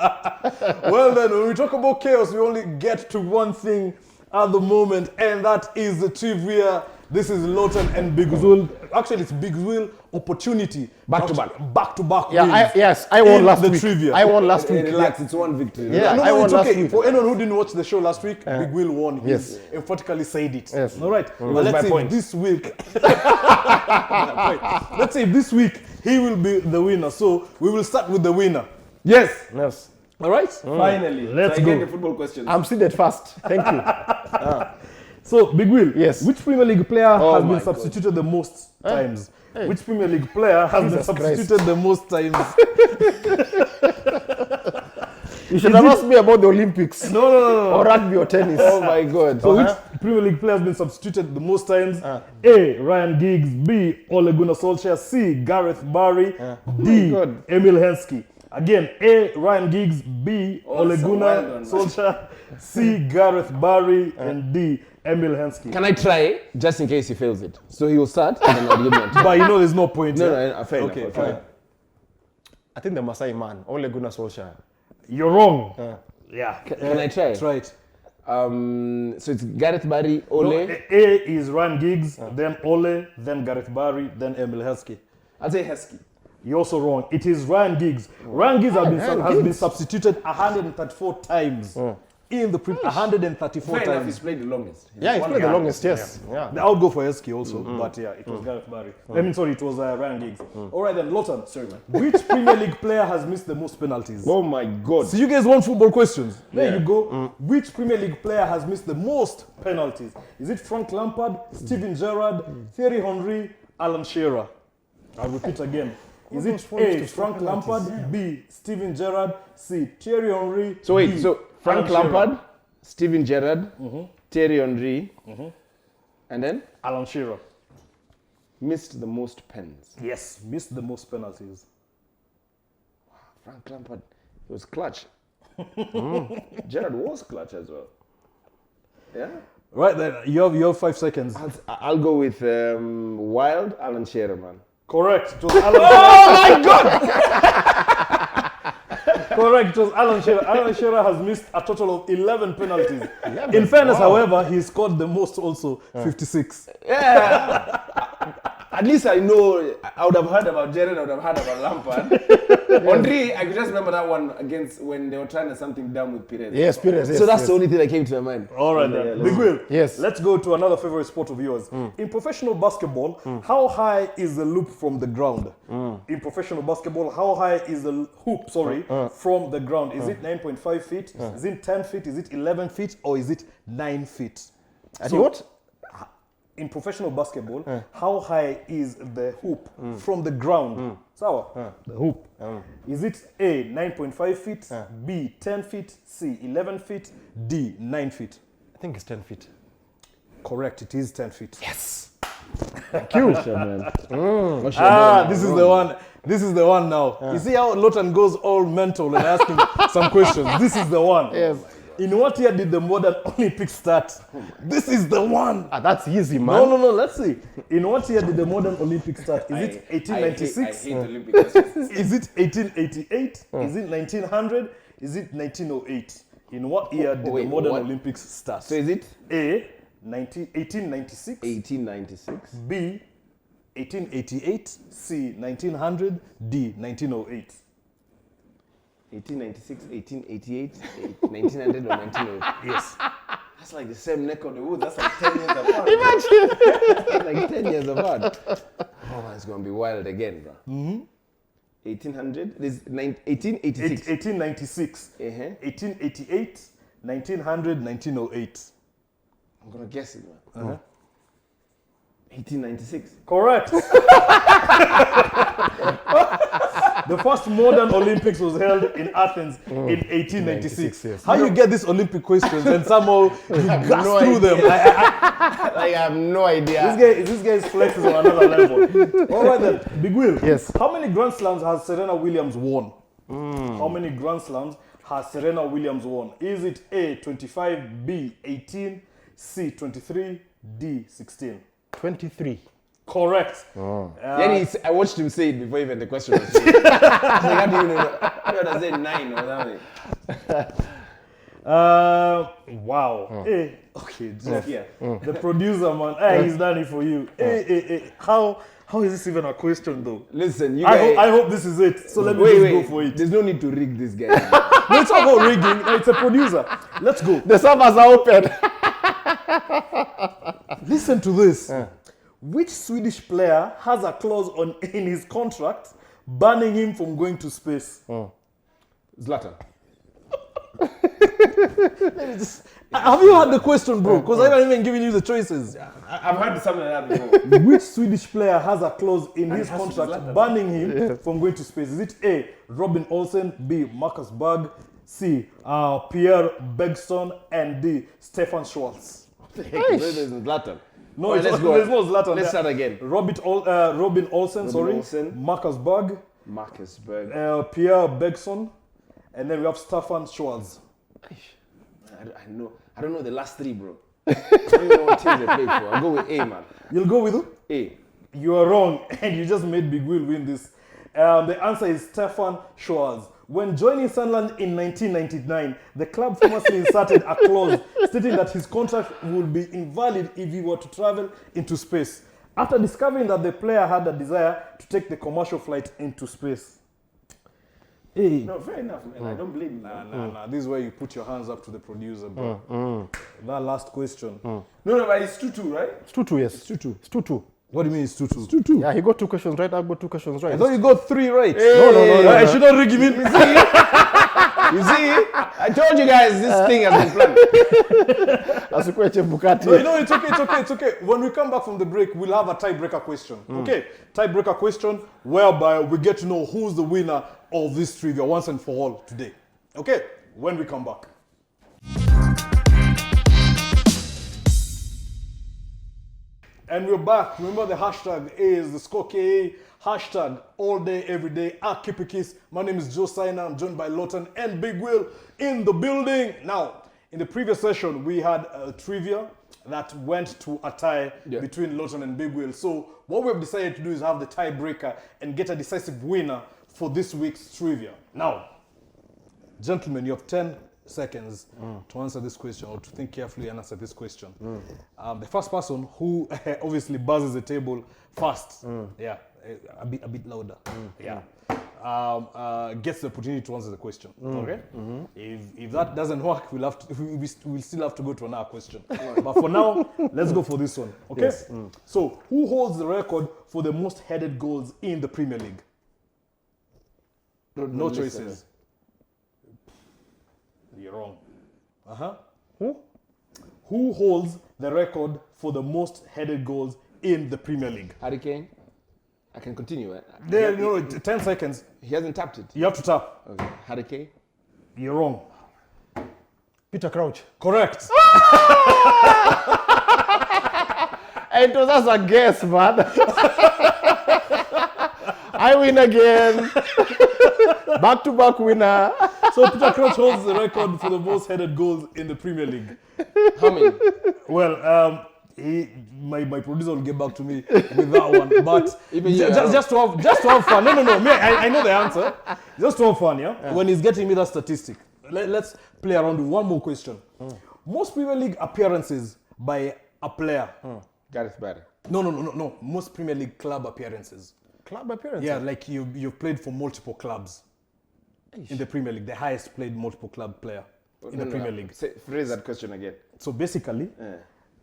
Speaker 1: Well then, when we talk about chaos, we only get to one thing at the moment, and that is the trivia. This is Lotan and Big Will. Actually, it's Big Will opportunity.
Speaker 2: Back to back.
Speaker 1: Back to back.
Speaker 3: Yeah, I won last week.
Speaker 1: Trivia.
Speaker 3: I won last week.
Speaker 2: Relax, it's one victory.
Speaker 3: Yeah, I won
Speaker 1: it's
Speaker 3: last
Speaker 1: okay.
Speaker 3: week.
Speaker 1: For anyone who didn't watch the show last week, Big Will won. He
Speaker 3: Yes.
Speaker 1: emphatically said it.
Speaker 3: Yes.
Speaker 1: All right. But
Speaker 2: was
Speaker 1: let's
Speaker 2: my
Speaker 1: say
Speaker 2: point.
Speaker 1: this week. Let's say this week he will be the winner. So we will start with the winner.
Speaker 2: Yes.
Speaker 3: Yes.
Speaker 1: All right.
Speaker 2: Finally.
Speaker 1: Let's
Speaker 2: so I
Speaker 1: go.
Speaker 2: get the football question.
Speaker 3: I'm seated first. Thank you.
Speaker 1: So, Big Will,
Speaker 3: Yes.
Speaker 1: which Premier League player has
Speaker 2: my
Speaker 1: been
Speaker 2: God.
Speaker 1: substituted the most times? Which Premier League player has been
Speaker 3: Jesus
Speaker 1: substituted the most times?
Speaker 3: You should have asked me about the Olympics.
Speaker 1: No.
Speaker 3: Or rugby or tennis.
Speaker 2: Oh my God.
Speaker 1: So, which Premier League player has been substituted the most times? A. Ryan Giggs. B. Ole Gunnar Solskjaer. C. Gareth Barry. D.
Speaker 2: God.
Speaker 1: Emil Heskey. Again, A. Ryan Giggs. B. Ole
Speaker 2: that's a
Speaker 1: Gunnar
Speaker 2: wild one, man.
Speaker 1: Solskjaer. C. Gareth Barry. And D. Emil Heskey.
Speaker 2: Can I try just in case he fails it? So he will start and then I'll give him a try.
Speaker 1: But you know there's no point.
Speaker 2: No,
Speaker 1: yeah?
Speaker 2: no, fair enough.
Speaker 1: Okay,
Speaker 2: fair
Speaker 1: fine.
Speaker 2: enough.
Speaker 3: I think the Masai man, Ole Gunnar Solskjaer.
Speaker 1: You're wrong. Yeah.
Speaker 2: Can I try?
Speaker 1: Try it.
Speaker 2: So it's Gareth Barry, Ole.
Speaker 1: No, A is Ryan Giggs, then Ole, then Gareth Barry, then Emil Heskey.
Speaker 2: I'll say Heskey.
Speaker 1: You're also wrong. It is Ryan Giggs. Ryan Giggs has been substituted 134 times in the 134
Speaker 2: Fair enough,
Speaker 1: times.
Speaker 2: he's played the longest.
Speaker 3: Yeah, he's played the longest, yes. Yeah.
Speaker 1: I'll go for Heskey also, but yeah, it was Gareth Barry. I mean, sorry, it was Ryan Giggs. All right then, Lotan.
Speaker 2: Sorry, man.
Speaker 1: Which Premier League player has missed the most penalties?
Speaker 2: Oh my God.
Speaker 1: So you guys want football questions? There
Speaker 2: Yeah.
Speaker 1: you go. Which Premier League player has missed the most penalties? Is it Frank Lampard, Steven Gerrard, Thierry Henry, Alan Shearer? I'll repeat again. Is it A, Frank Lampard, B, Steven Gerrard, C, Thierry Henry,
Speaker 2: So wait,
Speaker 1: D,
Speaker 2: so Frank
Speaker 1: Alan Shearer?
Speaker 2: Lampard, Steven Gerrard, Thierry Henry, and then
Speaker 1: Alan Shearer.
Speaker 2: missed the most pens.
Speaker 1: Yes, missed the most penalties.
Speaker 2: Frank Lampard, he was clutch. Gerrard was clutch as well. Yeah.
Speaker 1: Right then, you have 5 seconds.
Speaker 2: I'll go with Wild Alan Shearer, man.
Speaker 1: Correct. It was Alan Oh my God! Correct. It was Alan Shearer. Alan Shearer has missed a total of 11 penalties. In fairness, however, he scored the most also, 56.
Speaker 2: Yeah. At least I know, I would have heard about Gerrard, I would have heard about Lampard. Henry, I could just remember that one against when they were trying to something down with Pires.
Speaker 3: Yes, Pires, yes.
Speaker 2: So that's
Speaker 3: yes.
Speaker 2: the only thing that came to my mind.
Speaker 1: All right then. Big Will.
Speaker 3: Yes.
Speaker 1: Let's go to another favorite sport of yours. In professional basketball, how high is the loop from the ground? In professional basketball, how high is the hoop, from the ground? Is it 9.5 feet? Is it 10 feet? Is it 11 feet? Or is it 9 feet?
Speaker 3: So what?
Speaker 1: In professional basketball, how high is the hoop from the ground? Sawa? The hoop. Is it A, 9.5 feet, B, 10 feet, C, 11 feet, D, 9 feet?
Speaker 3: I think it's 10 feet.
Speaker 1: Correct, it is 10 feet.
Speaker 3: Yes.
Speaker 1: This is the one. This is the one now. You see how Lotan goes all mental and asking some questions. This is the one.
Speaker 3: Yes.
Speaker 1: In what year did the modern Olympics start? This is the one.
Speaker 3: That's easy, man.
Speaker 1: No. Let's see. In what year did the modern Olympics start? Is it 1896?
Speaker 2: I hate Olympic questions.
Speaker 1: Is it 1888? Is it 1900? Is it 1908? In what year did the modern Olympics start?
Speaker 2: So is it
Speaker 1: A, 1896,
Speaker 2: 1896?
Speaker 1: B, 1888, C, 1900, D, 1908.
Speaker 2: 1896, 1888, 1900 or 1908?
Speaker 1: Yes.
Speaker 2: That's like the same neck of the woods. That's like 10 years apart. Imagine! That's like 10 years apart. Oh man, it's going to be wild again, bro. 1800? This 1886.
Speaker 1: 1896, 1888, 1900, 1908.
Speaker 2: I'm going to guess it, man. 1896.
Speaker 1: Correct. The first modern Olympics was held in Athens in 1896.
Speaker 3: Yes.
Speaker 1: How you get these Olympic questions and somehow you gas
Speaker 2: no
Speaker 1: through them?
Speaker 2: I have no idea.
Speaker 1: This guy is flexing on another level. All right then, Big Will.
Speaker 3: Yes.
Speaker 1: How many Grand Slams has Serena Williams won? How many Grand Slams has Serena Williams won? Is it A, 25, B, 18, C, 23, D, 16?
Speaker 3: 23.
Speaker 1: Correct.
Speaker 2: I watched him say it before even the question was said. I was like, how do you know? I would have said 9 or something.
Speaker 1: Wow. Hey, okay, Jeff. The producer, man. He's done it for you. How is this even a question, though?
Speaker 2: Listen, you guys...
Speaker 1: I hope this is it. So let me just go for it.
Speaker 2: There's no need to rig this guy.
Speaker 1: No, it's not about rigging. No, it's a producer. Let's go.
Speaker 3: The servers are open.
Speaker 1: Listen to this. Which Swedish player has a clause in his contract banning him from going to space?
Speaker 2: Zlatan.
Speaker 1: Have you heard the question, bro? Because I haven't even given you the choices.
Speaker 2: I've heard something like that before.
Speaker 1: Which Swedish player has a clause in his contract banning him from going to space? Is it A, Robin Olsen, B, Marcus Berg, C, Pierre Bergson, and D, Stefan Schwartz?
Speaker 2: There's Zlatan.
Speaker 1: No,
Speaker 2: Right,
Speaker 1: there's no Zlatan.
Speaker 2: Let's start again.
Speaker 1: Robin Olsen, Marcus Berg,
Speaker 2: Marcus Berg.
Speaker 1: Pierre Bergson, and then we have Stefan Schwarz.
Speaker 2: I don't know the last 3, bro. I don't even know what teams they play for. I'll go with A, man.
Speaker 1: You'll go with who?
Speaker 2: A.
Speaker 1: You are wrong, and you just made Big Will win this. The answer is Stefan Schwarz. When joining Sunderland in 1999, the club famously inserted a clause stating that his contract would be invalid if he were to travel into space, after discovering that the player had a desire to take the commercial flight into space. Hey.
Speaker 2: No, fair enough, man. I don't blame you.
Speaker 1: Nah. This is where you put your hands up to the producer, bro. That last question.
Speaker 2: No, but it's 2-2, right?
Speaker 3: It's 2-2, yes. It's 2-2. It's 2-2.
Speaker 1: What do you mean it's 2-2?
Speaker 3: It's 2-2. Yeah, he got 2 questions right. I got 2 questions right.
Speaker 1: I thought you got 3 right.
Speaker 3: No.
Speaker 1: I should not rig him in.
Speaker 2: You see? I told you guys this thing has been planned.
Speaker 3: As a question, Bukati.
Speaker 1: No, it's okay. When we come back from the break, we'll have a tiebreaker question. Okay? Tiebreaker question whereby we get to know who's the winner of this trivia once and for all today. Okay? When we come back. And we're back. Remember the hashtag is the ScoreKA hashtag all day, every day. Akipikis. My name is Joe Saina. I'm joined by Lotan and Big Will in the building. Now, in the previous session, we had a trivia that went to a tie between Lotan and Big Will. So what we've decided to do is have the tiebreaker and get a decisive winner for this week's trivia. Now, gentlemen, you have 10 seconds to answer this question or to think carefully and answer this question. The first person who obviously buzzes the table first, a bit louder, gets the opportunity to answer the question. Okay, if that doesn't work, we'll still have to go to another question. But for now, let's go for this one. Okay. Yes. So, who holds the record for the most headed goals in the Premier League? No choices. You're wrong. Who holds the record for the most headed goals in the Premier League?
Speaker 2: Harry Kane. I can continue, right?
Speaker 1: There, 10 seconds.
Speaker 2: He hasn't tapped it.
Speaker 1: You have to tap.
Speaker 2: Okay. Harry Kane.
Speaker 1: You're wrong.
Speaker 3: Peter Crouch.
Speaker 1: Correct.
Speaker 3: It was as a guess, man. I win again. Back-to-back winner.
Speaker 1: So Peter Crouch holds the record for the most headed goals in the Premier League.
Speaker 2: How many?
Speaker 1: Well, my producer will get back to me with that one. But just to have fun. No. Me, I know the answer. Just to have fun, yeah? When he's getting me that statistic. let's play around with one more question. Most Premier League appearances by a player.
Speaker 2: Gareth Bale.
Speaker 1: No. Most Premier League club appearances.
Speaker 3: Club appearance.
Speaker 1: Yeah, like you've played for multiple clubs in the Premier League. The highest played multiple club player in the Premier League.
Speaker 2: Phrase that question again.
Speaker 1: So basically,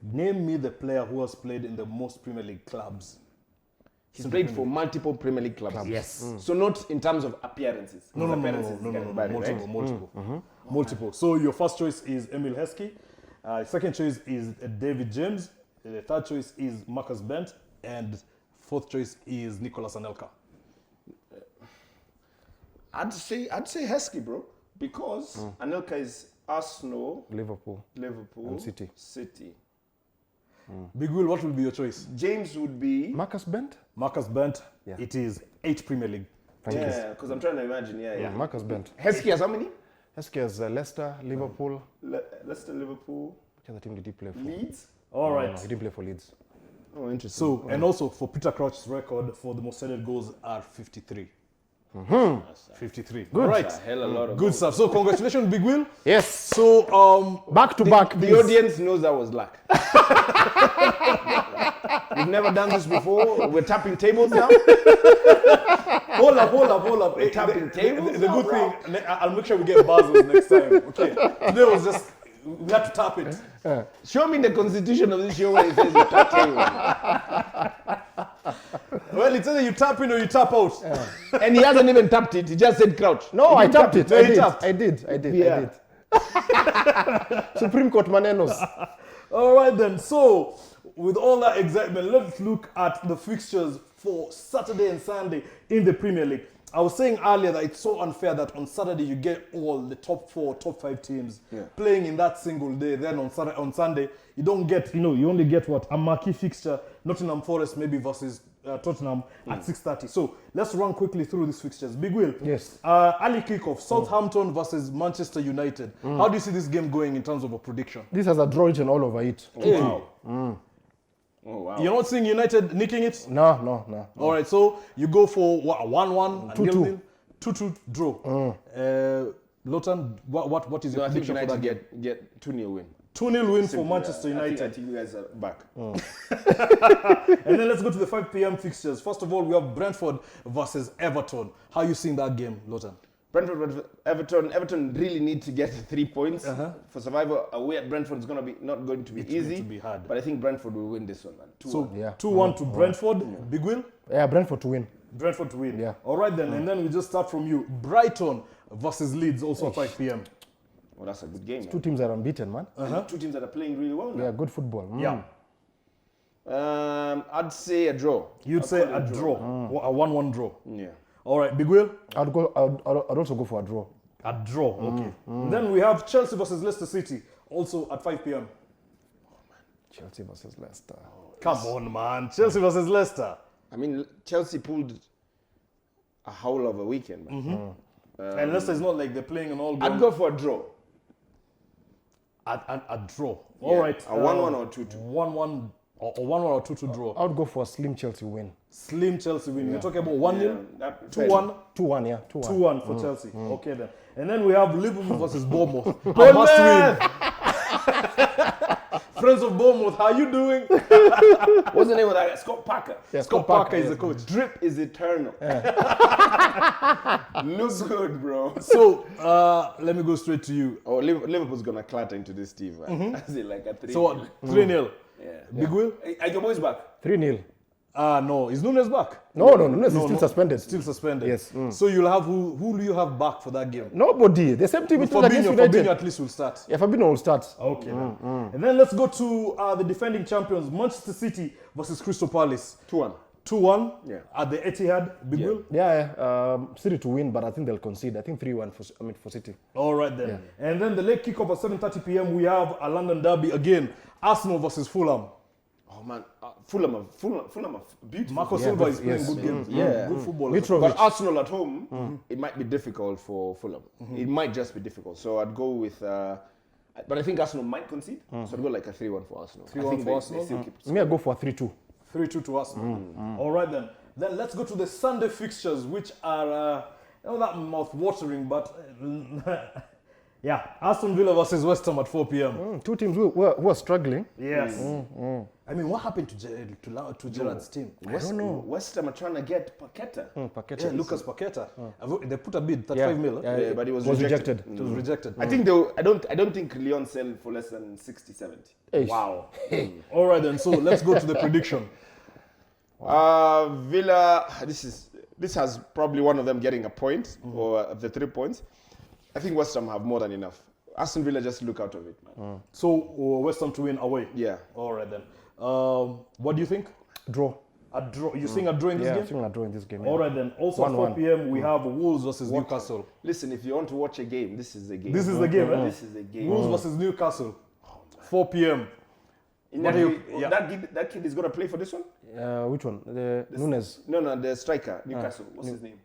Speaker 1: name me the player who has played in the most Premier League clubs.
Speaker 2: He's played for multiple Premier League clubs.
Speaker 1: Yes.
Speaker 2: So not in terms of appearances.
Speaker 1: No. Multiple. So your first choice is Emil Heskey. Second choice is David James. The third choice is Marcus Bent. And fourth choice is Nicolas Anelka.
Speaker 2: I'd say Heskey, bro, because Anelka is Arsenal,
Speaker 3: Liverpool.
Speaker 2: and
Speaker 3: City.
Speaker 1: Big Will, what will be your choice?
Speaker 2: James would be.
Speaker 3: Marcus Bent?
Speaker 1: Marcus Bent.
Speaker 3: Yeah.
Speaker 1: It is 8 Premier League.
Speaker 2: Yeah, because I'm trying to imagine. Yeah.
Speaker 3: Marcus Bent.
Speaker 2: Heskey has how many?
Speaker 3: Heskey has Leicester, Liverpool.
Speaker 2: Leicester, Liverpool,
Speaker 3: Which other team did he play for?
Speaker 2: Leeds.
Speaker 1: All right.
Speaker 3: No, he didn't play for Leeds.
Speaker 2: Oh, interesting.
Speaker 1: So, and also for Peter Crouch's record for the most headed goals are 53. 53. Good. All right.
Speaker 2: hell a lot of
Speaker 1: Good stuff. So, congratulations, Big Will.
Speaker 3: Yes.
Speaker 1: So,
Speaker 3: Back to back.
Speaker 2: The
Speaker 3: please.
Speaker 2: audience knows that was luck. We've never done this before. We're tapping tables now.
Speaker 1: hold up. Hey,
Speaker 2: tapping tables
Speaker 1: the
Speaker 2: now,
Speaker 1: good
Speaker 2: bro.
Speaker 1: thing, I'll make sure we get buzzers next time. Okay. Today was just, we had to tap it.
Speaker 2: Show me the constitution of this show where it says you tap tables.
Speaker 1: Well, it's either you tap in or you tap out.
Speaker 2: And he hasn't even tapped it. He just said crouch.
Speaker 3: No, I tapped it.
Speaker 1: No,
Speaker 3: I
Speaker 1: you
Speaker 3: did.
Speaker 1: tapped.
Speaker 3: I did.
Speaker 2: Yeah.
Speaker 3: Supreme Court Manenos.
Speaker 1: All right then. So, with all that excitement, let's look at the fixtures for Saturday and Sunday in the Premier League. I was saying earlier that it's so unfair that on Saturday you get all the top 4, top 5 teams playing in that single day. Then on Sunday you don't get, you only get what, a marquee fixture, Nottingham Forest maybe versus Tottenham at 6:30. So let's run quickly through these fixtures. Big Will.
Speaker 3: Yes.
Speaker 1: Early kickoff, Southampton versus Manchester United. How do you see this game going in terms of a prediction?
Speaker 3: This has a draw engine all over it.
Speaker 2: Oh, wow.
Speaker 1: You're not seeing United nicking it?
Speaker 3: No.
Speaker 1: All right, so you go for what, a 1-1,
Speaker 3: 2-2.
Speaker 1: 2-2 draw. Lotan, what is your
Speaker 2: I think
Speaker 1: prediction for that
Speaker 2: United
Speaker 1: game?
Speaker 2: get 2-0 win.
Speaker 1: 2-0 win for
Speaker 2: Simple,
Speaker 1: Manchester
Speaker 2: yeah.
Speaker 1: United.
Speaker 2: I think you guys are back.
Speaker 1: And then let's go to the 5 p.m. fixtures. First of all, we have Brentford versus Everton. How are you seeing that game, Lotan?
Speaker 2: Brentford, Everton. Everton really need to get 3 points for survival. Away at Brentford is not going to be easy.
Speaker 1: going to be hard.
Speaker 2: But I think Brentford will win this one, man. 2-1.
Speaker 1: So
Speaker 3: Yeah.
Speaker 1: 2-1 to Brentford. Big Will?
Speaker 3: Yeah, Brentford to win.
Speaker 1: Brentford to win.
Speaker 3: Yeah.
Speaker 1: All right then. And then we just start from you. Brighton versus Leeds, also at 5 p.m.
Speaker 2: Well, that's a good game.
Speaker 3: Two teams are unbeaten, man.
Speaker 2: And two teams that are playing really well now.
Speaker 3: Yeah, good football.
Speaker 1: Yeah.
Speaker 2: I'd say a draw.
Speaker 1: You'd say a draw. A 1-1 draw.
Speaker 2: Yeah.
Speaker 1: All right, Big Will?
Speaker 3: I'd also go for a draw.
Speaker 1: A draw, okay. Then we have Chelsea versus Leicester City, also at 5 p.m.
Speaker 3: Chelsea versus Leicester.
Speaker 1: Come on, man. Chelsea versus Leicester.
Speaker 2: I mean, Chelsea pulled a howl of a weekend, man.
Speaker 1: And Leicester is not like they're playing an all
Speaker 2: I'd go for a draw.
Speaker 1: A draw. All right.
Speaker 2: A 1-1 or 2-2.
Speaker 1: 1-1 or 1-1 or 2-2 draw.
Speaker 3: I would go for a slim Chelsea win.
Speaker 1: Slim Chelsea win. You're talking about 1-0?
Speaker 2: Yeah,
Speaker 1: 2-1?
Speaker 3: 2-1, yeah.
Speaker 1: 2-1 for Chelscy. Okay then. And then we have Liverpool versus Bournemouth. A must win. Friends of Bournemouth, how you doing?
Speaker 2: What's the name of that guy? Scott Parker.
Speaker 3: Yeah,
Speaker 1: Scott Parker is the coach.
Speaker 2: Drip is eternal. Looks good, bro.
Speaker 1: So, let me go straight to you.
Speaker 2: Oh, Liverpool's gonna clatter into this team, man. As in like a 3-0.
Speaker 1: So, what? 3-0.
Speaker 2: Yeah.
Speaker 1: Big Will?
Speaker 2: Are your boys back?
Speaker 3: 3-0.
Speaker 1: No. Is Nunes back?
Speaker 3: No, Nunes is still suspended.
Speaker 1: Still suspended.
Speaker 3: Yes.
Speaker 1: So you'll have who do you have back for that game?
Speaker 3: Nobody. The same team we played against United.
Speaker 1: Fabinho at least will start.
Speaker 3: Yeah, Fabinho will start.
Speaker 1: Okay. Then. And then let's go to the defending champions, Manchester City versus Crystal Palace.
Speaker 2: 2-1.
Speaker 1: 2-1
Speaker 2: Yeah.
Speaker 1: at the Etihad. Big Will?
Speaker 3: Yeah, City to win, but I think they'll concede. I think 3-1 for City.
Speaker 1: All right then. Yeah. And then the late kickoff at 7:30 p.m. we have a London derby again. Arsenal versus Fulham.
Speaker 2: Oh man, Fulham are beautiful.
Speaker 1: Marco Silva is playing good games.
Speaker 2: Yeah.
Speaker 1: Good football.
Speaker 2: But Arsenal at home, it might be difficult for Fulham. It might just be difficult. So I'd go with, but I think Arsenal might concede. So I'd go like a 3-1 for Arsenal.
Speaker 1: 3-1 for Arsenal?
Speaker 3: Me, I go for 3-2.
Speaker 1: 3-2 to Arsenal. All right then. Then let's go to the Sunday fixtures, which are not that mouth-watering, but Yeah, Aston Villa versus West Ham at 4 p.m.
Speaker 3: Two teams who are struggling.
Speaker 1: Yes. I mean, what happened to Gerrard's team?
Speaker 3: I don't know.
Speaker 2: West Ham are trying to get Paqueta.
Speaker 3: Paqueta.
Speaker 1: Yeah, Lucas Paqueta. They put a bid, 35 mil.
Speaker 2: Yeah, but it was
Speaker 3: rejected.
Speaker 1: It was rejected.
Speaker 2: I think I don't think Lyon sell for less than 60, 70.
Speaker 3: Eish.
Speaker 2: Wow.
Speaker 1: All right, then. So let's go to the prediction.
Speaker 2: Villa, this has probably one of them getting a point or the 3 points. I think West Ham have more than enough. Aston Villa just look out of it, man.
Speaker 1: So West Ham to win away.
Speaker 2: Yeah.
Speaker 1: All right then. What do you think?
Speaker 3: Draw.
Speaker 1: A draw. You think a draw in this
Speaker 3: Yeah,
Speaker 1: game?
Speaker 3: I think a draw in this game.
Speaker 1: All right then. Also at 4
Speaker 3: 1-1.
Speaker 1: p.m. we have Wolves versus Newcastle.
Speaker 2: Listen, if you want to watch a game, this is the game.
Speaker 1: This is the game, eh?
Speaker 2: This is the game.
Speaker 1: Wolves versus Newcastle. 4 p.m.
Speaker 2: In
Speaker 1: What
Speaker 2: that,
Speaker 1: do you-
Speaker 2: game,
Speaker 1: yeah.
Speaker 2: that kid is going to play for this one?
Speaker 3: Which one? The Nunes.
Speaker 2: No, the striker, Newcastle. What's his name?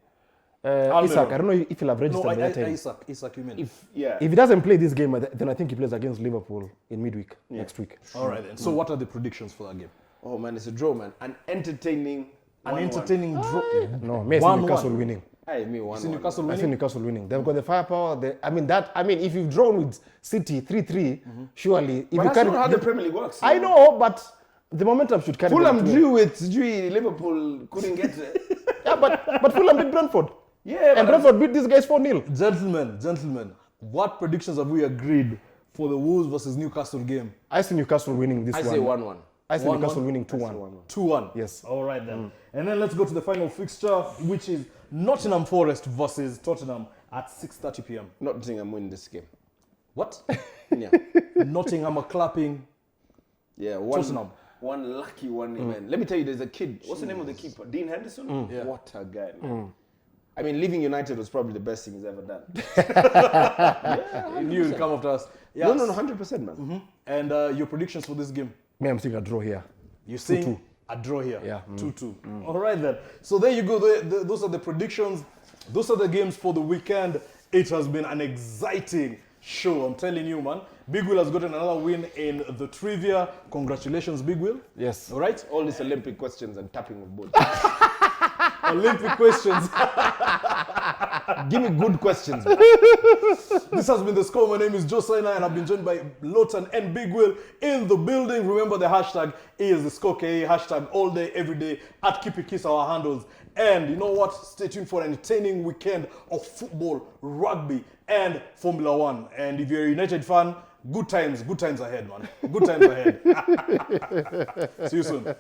Speaker 3: Isaac. I don't know if he'll have
Speaker 1: No,
Speaker 3: registered by that time.
Speaker 1: Isaac, you mean?
Speaker 3: If
Speaker 2: Yeah.
Speaker 3: he doesn't play this game, then I think he plays against Liverpool in midweek next week.
Speaker 1: All right then. So what are the predictions for that game?
Speaker 2: Oh man, it's a draw, man. An entertaining.
Speaker 1: An
Speaker 2: 1-1.
Speaker 1: entertaining draw.
Speaker 3: No, me I see
Speaker 1: 1-1.
Speaker 3: Newcastle winning.
Speaker 2: I mean,
Speaker 1: You see
Speaker 2: 1-1.
Speaker 1: Newcastle
Speaker 3: I
Speaker 1: winning?
Speaker 3: see Newcastle winning. They've got the firepower. I mean, if you've drawn with City 3-3, surely if
Speaker 2: But
Speaker 3: you
Speaker 2: that's
Speaker 3: carry,
Speaker 2: not how the Premier League works.
Speaker 3: I know, but the momentum should carry.
Speaker 2: Fulham
Speaker 3: them through.
Speaker 2: drew with Liverpool, couldn't get it.
Speaker 3: Yeah, but Fulham beat Brentford.
Speaker 2: Yeah,
Speaker 3: And
Speaker 2: but
Speaker 3: Brentford beat these guys 4-0.
Speaker 1: Gentlemen, what predictions have we agreed for the Wolves versus Newcastle game?
Speaker 3: I see Newcastle winning this
Speaker 2: I
Speaker 3: one.
Speaker 2: say 1-1.
Speaker 3: I see
Speaker 1: 1-1.
Speaker 3: Newcastle winning 2-1.
Speaker 1: 2-1.
Speaker 3: Yes.
Speaker 1: All right then. And then let's go to the final fixture, which is Nottingham Forest versus Tottenham at 6:30 p.m.
Speaker 2: Nottingham win this game.
Speaker 1: What?
Speaker 2: Yeah.
Speaker 1: Nottingham are clapping.
Speaker 2: Yeah,
Speaker 1: Tottenham.
Speaker 2: one lucky one, man. Let me tell you, there's a kid. What's the name of the keeper? Dean Henderson?
Speaker 1: Yeah.
Speaker 2: What a guy, man. I mean, leaving United was probably the best thing he's ever done.
Speaker 1: He knew he'd come after us.
Speaker 2: No, 100%, man.
Speaker 1: And your predictions for this game?
Speaker 3: Me, I'm seeing a draw here.
Speaker 1: You see a draw here.
Speaker 3: Yeah.
Speaker 1: 2-2. All right then. So there you go. Those are the predictions. Those are the games for the weekend. It has been an exciting show. I'm telling you, man. Big Will has gotten another win in the trivia. Congratulations, Big Will.
Speaker 3: Yes.
Speaker 1: All right.
Speaker 2: All these Olympic questions and tapping of balls.
Speaker 1: Olympic questions.
Speaker 2: Give me good questions, man.
Speaker 1: This has been the score. My name is Joe Saina and I've been joined by Lotan and Big Will in the building. Remember the hashtag is the ScoreKE, hashtag all day, every day at Keep It Kiss, our handles. And you know what? Stay tuned for an entertaining weekend of football, rugby, and Formula One. And if you're a United fan, good times ahead, man. Good times ahead. See you soon.